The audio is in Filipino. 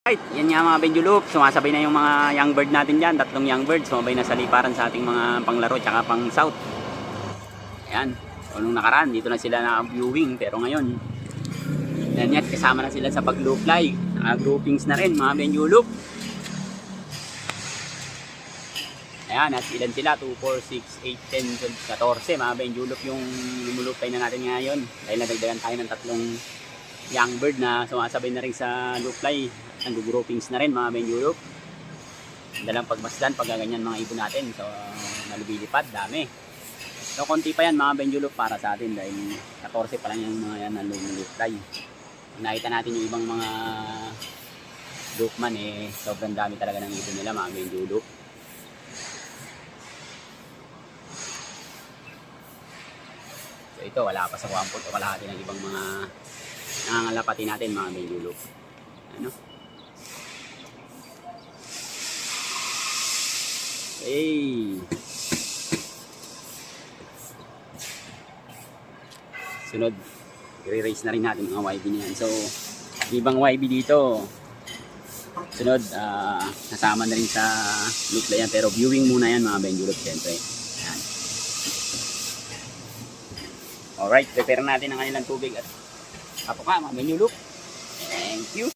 Right, yan nga mga Benjulup, sumasabay na yung mga young bird natin dyan, tatlong young bird, sumabay na sa liparan sa ating mga panglaro tsaka pang south. Ayan, so nung nakaraan, dito na sila na-viewing, pero ngayon, yan yan, kasama na sila sa pag-low fly, groupings na rin mga Benjulup. Ayan, at ilan sila, 2, 4, 6, 8, 10, 12, 14 mga Benjulup yung lumulupay na natin ngayon. Dahil nadagdagan tayo ng tatlong young bird na sumasabay na rin sa low fly. Nag-groupings na rin mga Benjulup. Dalang pagmasdan pag ganyan mga ibon natin. So nalubilipad, dami. So konti pa yan mga Benjulup para sa atin dahil 14 pa lang yung mga yan na low fly. Nakita natin yung ibang mga groupman sobrang dami talaga ng ibon nila mga Benjulup. So ito wala pa sa 1 o kalahati ng ibang mga nangangalapati natin mga Benjulup. Ano? Hey. Sunod, i-raise na rin natin mga YB niyan. So, ibang YB dito. Sunod, nasama na rin sa loop na yan. Pero viewing muna yan mga Benjulup, siyempre. Yan. Alright, prepare natin ang kanilang tubig at kapo ka mga Benjulup. Thank you.